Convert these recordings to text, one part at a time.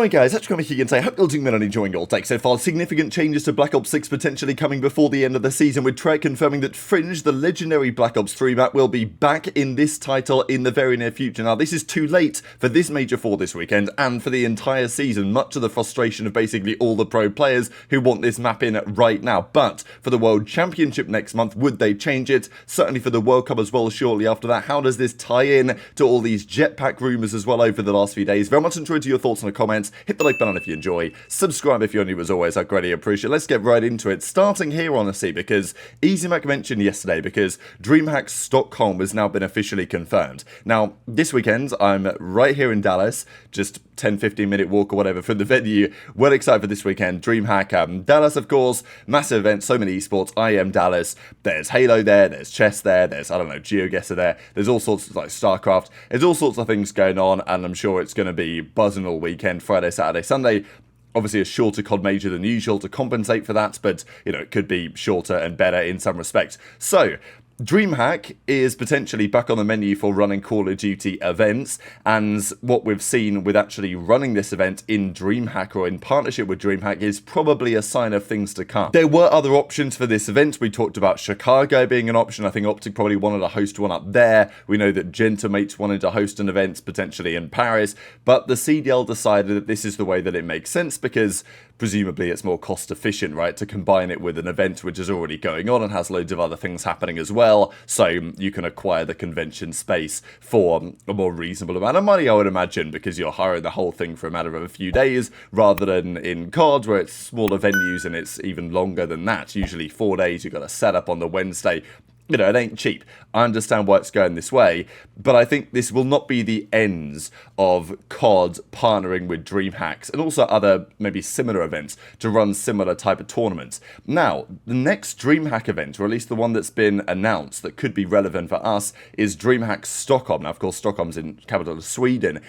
Hi guys, HyDra here and say, hope you're doing well and enjoying your take so far. Significant changes to Black Ops 6 potentially coming before the end of the season, with Trek confirming that Fringe, the legendary Black Ops 3 map, will be back in this title in the very near future. Now, this is too late for this Major 4 this weekend and for the entire season, much to the frustration of basically all the pro players who want this map in right now. But for the World Championship next month, would they change it? Certainly for the World Cup as well shortly after that. How does this tie in to all these jetpack rumours as well over the last few days? Very much enjoyed your thoughts in the comments. Hit the like button if you enjoy, subscribe if you're new as always, I greatly appreciate it. Let's get right into it, starting here honestly, because Mack mentioned yesterday, because DreamHack Stockholm has now been officially confirmed. Now, this weekend, I'm right here in Dallas, just 10-15 minute walk or whatever from the venue. Well excited for this weekend. DreamHack Dallas, of course, massive event, so many esports. I am Dallas. There's HaLo there, there's chess there, there's, I don't know, GeoGuessr there, there's all sorts of, like, StarCraft, there's all sorts of things going on, and I'm sure it's going to be buzzing all weekend, Friday, Saturday, Sunday. Obviously a shorter COD major than usual to compensate for that, but, you know, it could be shorter and better in some respects. So, DreamHack is potentially back on the menu for running Call of Duty events, and what we've seen with actually running this event in DreamHack or in partnership with DreamHack is probably a sign of things to come. There were other options for this event. We talked about Chicago being an option. I think OpTic probably wanted to host one up there. We know that Gentamates wanted to host an event potentially in Paris, but the CDL decided that this is the way that it makes sense, because presumably it's more cost efficient, right, to combine it with an event which is already going on and has loads of other things happening as well, so you can acquire the convention space for a more reasonable amount of money, I would imagine, because you're hiring the whole thing for a matter of a few days, rather than in COD, where it's smaller venues and it's even longer than that, usually 4 days. You've got to set up on the Wednesday. You know, it ain't cheap. I understand why it's going this way, but I think this will not be the ends of COD partnering with DreamHacks and also other maybe similar events to run similar type of tournaments. Now, the next DreamHack event, or at least the one that's been announced that could be relevant for us, is DreamHack Stockholm. Now, of course, Stockholm's in capital of Sweden,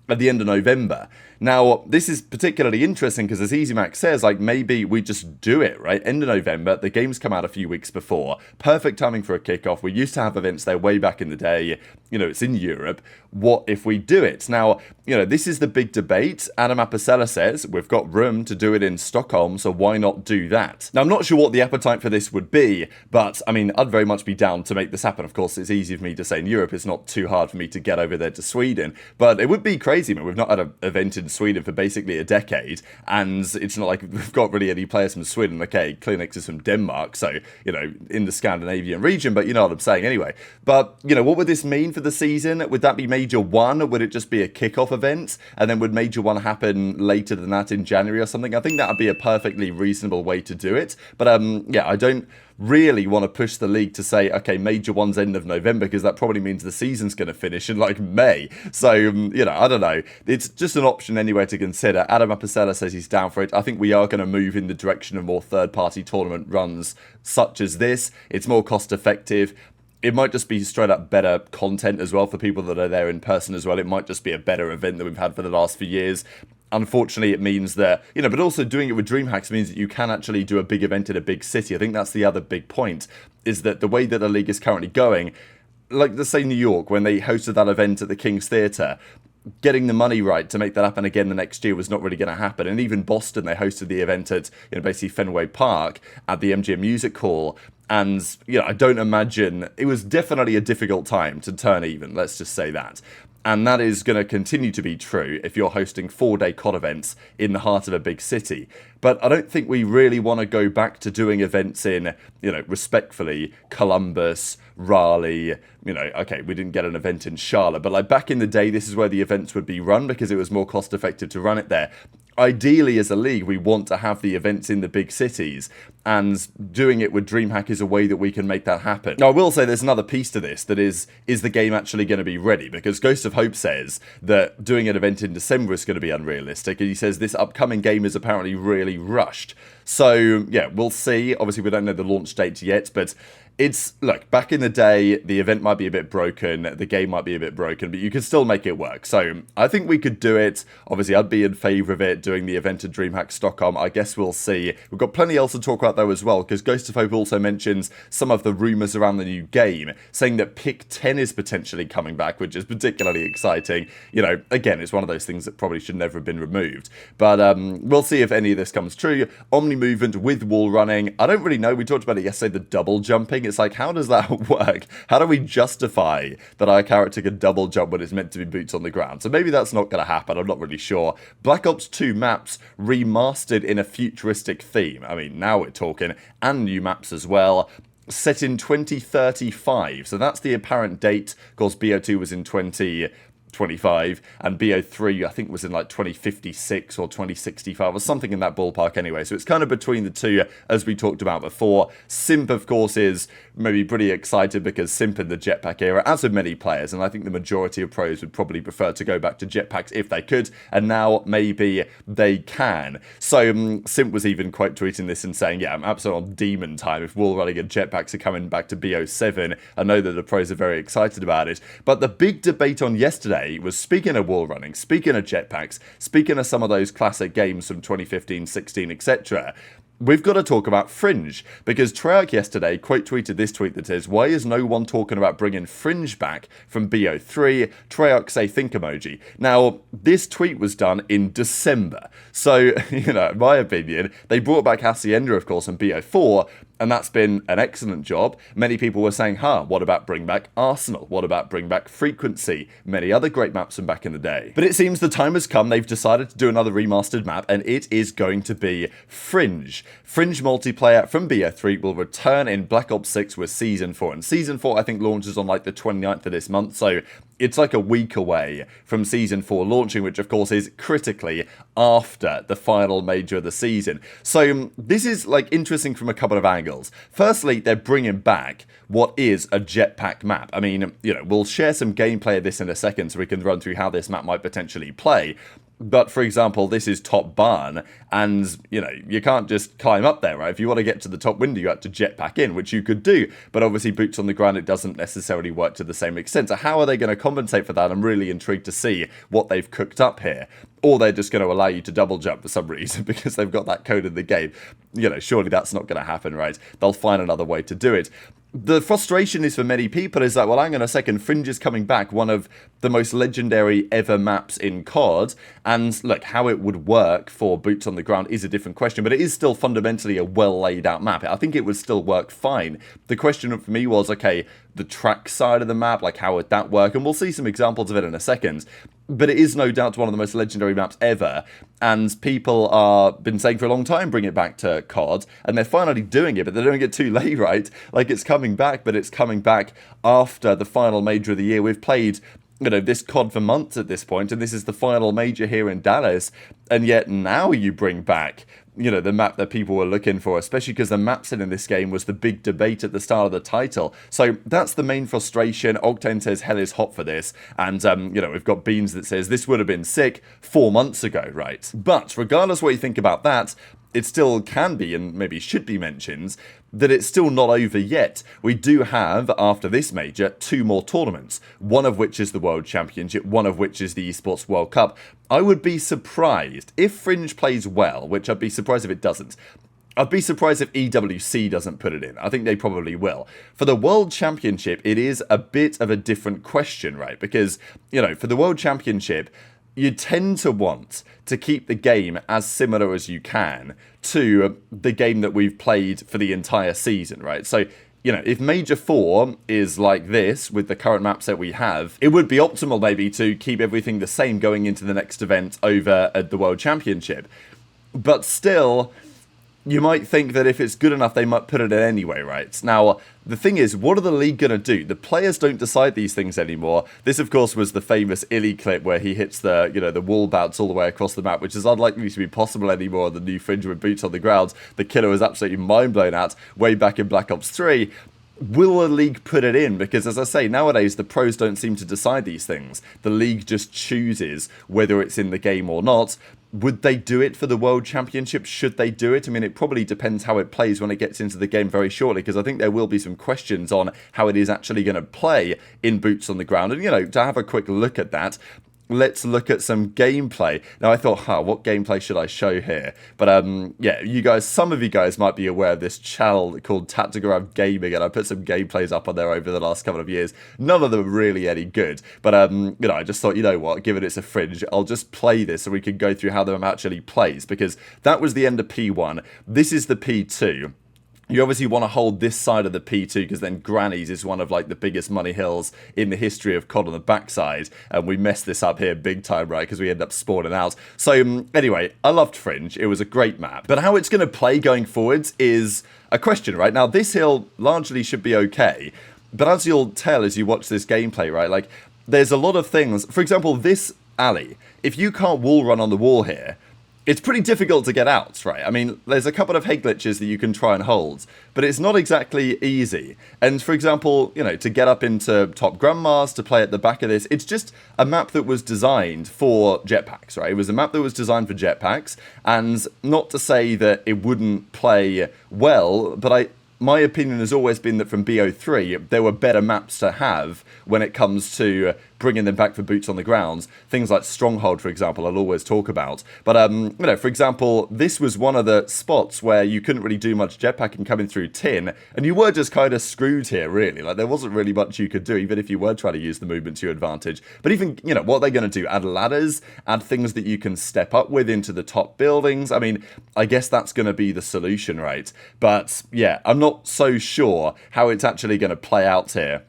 at the end of November. Now, this is particularly interesting because, as Mack says, like, maybe we just do it, right? End of November, the games come out a few weeks before. Perfect timing for a kickoff. We used to have events there way back in the day. You know, it's in Europe. What if we do it? Now, you know, this is the big debate. aBeZy says we've got room to do it in Stockholm, so why not do that? Now, I'm not sure what the appetite for this would be, but, I mean, I'd very much be down to make this happen. Of course, it's easy for me to say in Europe. It's not too hard for me to get over there to Sweden, but it would be crazy, man. We've not had an event in Sweden for basically a decade, and it's not like we've got really any players from Sweden. Okay, CleanX is from Denmark, so, you know, in the Scandinavian region, but you know what I'm saying anyway. But, you know, what would this mean for the season? Would that be Major 1, or would it just be a kickoff event, and then would Major 1 happen later than that in January or something? I think that would be a perfectly reasonable way to do it, but yeah, I don't really want to push the league to say, okay, Major 1's end of November, because that probably means the season's going to finish in, like, May. So, you know, I don't know. It's just an option anyway to consider. aBeZy says he's down for it. I think we are going to move in the direction of more third-party tournament runs such as this. It's more cost-effective. It might just be straight up better content as well for people that are there in person as well. It might just be a better event than we've had for the last few years. Unfortunately, it means that, you know, but also doing it with DreamHacks means that you can actually do a big event in a big city. I think that's the other big point, is that the way that the league is currently going, like, let's say New York, when they hosted that event at the King's Theatre, getting the money right to make that happen again the next year was not really going to happen. And even Boston, they hosted the event at, you know, basically Fenway Park at the MGM Music Hall. And, you know, I don't imagine, it was definitely a difficult time to turn even, let's just say that. And that is going to continue to be true if you're hosting 4-day COD events in the heart of a big city. But I don't think we really want to go back to doing events in, you know, respectfully, Columbus, Raleigh, you know, okay, we didn't get an event in Charlotte, but like back in the day, this is where the events would be run because it was more cost effective to run it there. Ideally, as a league, we want to have the events in the big cities, and doing it with DreamHack is a way that we can make that happen. Now, I will say there's another piece to this, that is the game actually going to be ready? Because Ghost of Hope says that doing an event in December is going to be unrealistic, and he says this upcoming game is apparently really rushed. So, yeah, we'll see. Obviously, we don't know the launch date yet, but Look, back in the day, the event might be a bit broken, the game might be a bit broken, but you could still make it work. So I think we could do it. Obviously, I'd be in favour of it, doing the event at DreamHack Stockholm. I guess we'll see. We've got plenty else to talk about, though, as well, because Ghost of Hope also mentions some of the rumours around the new game, saying that Pick 10 is potentially coming back, which is particularly exciting. You know, again, it's one of those things that probably should never have been removed. But we'll see if any of this comes true. Omni movement with wall running. I don't really know. We talked about it yesterday, the double jumping. It's like, how does that work? How do we justify that our character can double jump when it's meant to be boots on the ground? So maybe that's not going to happen. I'm not really sure. Black Ops 2 maps remastered in a futuristic theme. I mean, now we're talking. And new maps as well. Set in 2035. So that's the apparent date. Of course, BO2 was in 2025, and BO3 I think was in like 2056 or 2065 or something in that ballpark anyway, so it's kind of between the two, as we talked about before. Simp, of course, is maybe pretty excited because Simp in the jetpack era, as with many players, and I think the majority of pros would probably prefer to go back to jetpacks if they could, and now maybe they can. So Simp was even quote tweeting this and saying, yeah, I'm absolutely on demon time if wall running and jetpacks are coming back to BO7. I know that the pros are very excited about it, but the big debate on yesterday was, speaking of wall running, speaking of jetpacks, speaking of some of those classic games from 2015, 16, etc., we've got to talk about Fringe, because Treyarch yesterday quote tweeted this tweet that says, why is no one talking about bringing Fringe back from BO3? Treyarch say think emoji. Now, this tweet was done in December. So, you know, in my opinion, they brought back Hacienda, of course, in BO4, and that's been an excellent job. Many people were saying, what about bring back Arsenal? What about bring back Frequency? Many other great maps from back in the day. But it seems the time has come. They've decided to do another remastered map, and it is going to be Fringe. Fringe multiplayer from BO3 will return in Black Ops 6 with Season 4. And Season 4, I think, launches on like the 29th of this month, so it's like a week away from Season 4 launching, which of course is critically after the final major of the season. So this is like interesting from a couple of angles. Firstly, they're bringing back what is a jetpack map. I mean, you know, we'll share some gameplay of this in a second so we can run through how this map might potentially play. But, for example, this is Top Barn, and, you know, you can't just climb up there, right? If you want to get to the top window, you have to jetpack in, which you could do. But obviously, boots on the ground, it doesn't necessarily work to the same extent. So how are they going to compensate for that? I'm really intrigued to see what they've cooked up here. Or they're just going to allow you to double jump for some reason because they've got that code in the game. You know, surely that's not going to happen, right? They'll find another way to do it. The frustration is for many people is that, well, hang on a second, Fringe is coming back, one of the most legendary ever maps in COD, and look, how it would work for boots on the ground is a different question, but it is still fundamentally a well laid out map. I think it would still work fine. The question for me was, okay, the track side of the map, like how would that work? And we'll see some examples of it in a second. But it is no doubt one of the most legendary maps ever, and people are been saying for a long time bring it back to COD, and they're finally doing it, but they're doing it too late, right? Like, it's coming back, but it's coming back after the final major of the year. We've played, you know, this COD for months at this point, and this is the final major here in Dallas, and yet now you bring back, you know, the map that people were looking for, especially because the map set in this game was the big debate at the start of the title. So that's the main frustration. Octane says hell is hot for this, and you know, we've got Beans that says this would have been sick 4 months ago, right? But regardless what you think about that, it still can be, and maybe should be mentioned, that it's still not over yet. We do have, after this major, 2 more tournaments, one of which is the World Championship, one of which is the Esports World Cup. I would be surprised if Fringe plays well, which I'd be surprised if it doesn't. I'd be surprised if EWC doesn't put it in. I think they probably will. For the World Championship, it is a bit of a different question, right? Because, you know, for the World Championship, you tend to want to keep the game as similar as you can to the game that we've played for the entire season, right? So, you know, if Major 4 is like this with the current map set we have, it would be optimal maybe to keep everything the same going into the next event over at the World Championship. But still, you might think that if it's good enough, they might put it in anyway, right? Now, the thing is, what are the league going to do? The players don't decide these things anymore. This, of course, was the famous Illy clip where he hits the, you know, the wall bounce all the way across the map, which is unlikely to be possible anymore on the new Fringe with boots on the ground. The killer was absolutely mind-blown at way back in Black Ops 3. Will the league put it in? Because, as I say, nowadays the pros don't seem to decide these things. The league just chooses whether it's in the game or not. would they do it for the World Championship? Should they do it? I mean, it probably depends how it plays when it gets into the game very shortly, because I think there will be some questions on how it is actually going to play in boots on the ground. And, you know, to have a quick look at that, let's look at some gameplay. Now, I thought, what gameplay should I show here? But, yeah, some of you guys might be aware of this channel called TacticalRab Gaming, and I put some gameplays up on there over the last couple of years. None of them are really any good. But, you know, I just thought, you know what, given it's a Fringe, I'll just play this so we can go through how the map actually plays, because that was the end of P1. This is the P2. You obviously want to hold this side of the P2 because then Granny's is one of like the biggest money hills in the history of COD on the backside, and we messed this up here big time, right, because we end up spawning out. So anyway, I loved Fringe. It was a great map, but how it's going to play going forwards is a question, right? Now this hill largely should be okay, but as you'll tell as you watch this gameplay, right, like there's a lot of things. For example, this alley, if you can't wall run on the wall here, it's pretty difficult to get out, right? I mean, there's a couple of head glitches that you can try and hold, but it's not exactly easy. And for example, you know, to get up into top grandmas, to play at the back of this, it's just a map that was designed for jetpacks, right? It was a map that was designed for jetpacks, and not to say that it wouldn't play well, but my opinion has always been that from BO3, there were better maps to have when it comes to bringing them back for boots on the ground. Things like Stronghold, for example, I'll always talk about. But, you know, for example, this was one of the spots where you couldn't really do much jetpacking coming through tin, and you were just kind of screwed here, really. Like, there wasn't really much you could do, even if you were trying to use the movement to your advantage. But even, you know, what are they going to do? Add ladders? Add things that you can step up with into the top buildings? I mean, I guess that's going to be the solution, right? But, yeah, I'm not so sure how it's actually going to play out here.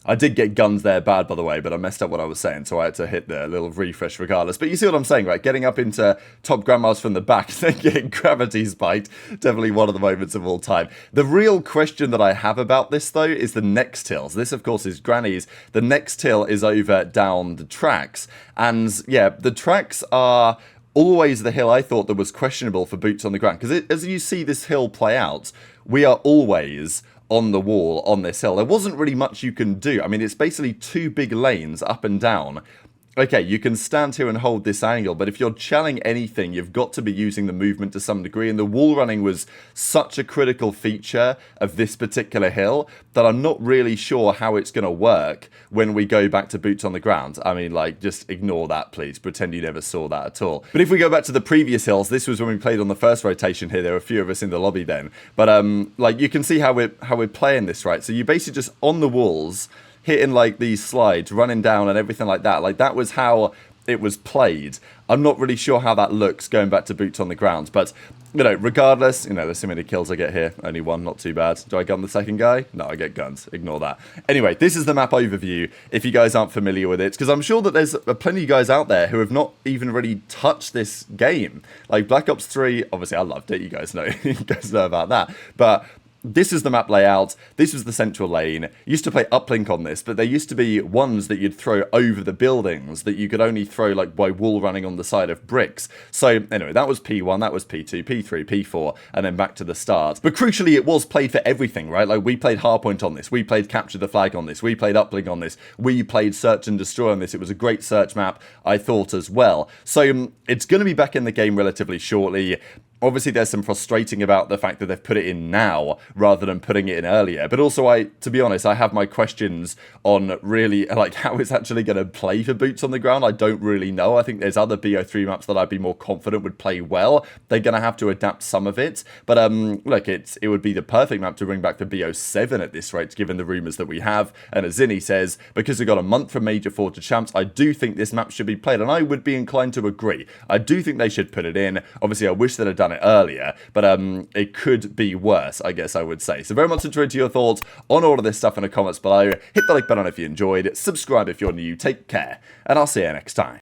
I did get guns there bad, by the way, but I messed up what I was saying, so I had to hit the little refresh regardless. But you see what I'm saying, right? Getting up into top grandmas from the back and then getting gravity spiked, definitely one of the moments of all time. The real question that I have about this, though, is the next hills. This, of course, is Granny's. The next hill is over down the tracks. And, yeah, the tracks are always the hill I thought that was questionable for boots on the ground. Because as you see this hill play out, we are always on the wall on this hill. There wasn't really much you can do. I mean, it's basically two big lanes up and down. Okay, you can stand here and hold this angle, but if you're chelling anything, you've got to be using the movement to some degree, and the wall running was such a critical feature of this particular hill that I'm not really sure how it's going to work when we go back to boots on the ground. I mean, like, just ignore that, please. Pretend you never saw that at all. But if we go back to the previous hills, this was when we played on the first rotation here. There were a few of us in the lobby then. But, like, you can see how we're playing this, right? So you're basically just on the walls, hitting like these slides, running down and everything like that. Like, that was how it was played. I'm not really sure how that looks going back to boots on the ground, but, you know, regardless, you know, there's so many kills I get here. Only one, not too bad. Do I gun the second guy? No, I get guns. Ignore that. Anyway, this is the map overview, if you guys aren't familiar with it, because I'm sure that there's plenty of guys out there who have not even really touched this game. Like, Black Ops 3, obviously I loved it, you guys know, you guys know about that, but this is the map layout. This was the central lane. Used to play uplink on this, but there used to be ones that you'd throw over the buildings that you could only throw like by wall running on the side of bricks. So anyway, that was P1, that was P2, P3, P4, and then back to the start. But crucially, it was played for everything, right? Like, we played Hardpoint on this, we played Capture the Flag on this, we played uplink on this, we played Search and Destroy on this. It was a great search map, I thought, as well. So it's going to be back in the game relatively shortly. Obviously, there's some frustrating about the fact that they've put it in now rather than putting it in earlier. But also, to be honest, I have my questions on really, like, how it's actually going to play for boots on the ground. I don't really know. I think there's other BO3 maps that I'd be more confident would play well. They're going to have to adapt some of it. But, look, it would be the perfect map to bring back for BO7 at this rate, given the rumours that we have. And as Zinni says, because we've got a month from Major 4 to Champs, I do think this map should be played. And I would be inclined to agree. I do think they should put it in. Obviously, I wish they'd have done it earlier, but it could be worse, I guess I would say. So very much interested to your thoughts on all of this stuff in the comments below. Hit the like button if you enjoyed, subscribe if you're new, take care, and I'll see you next time.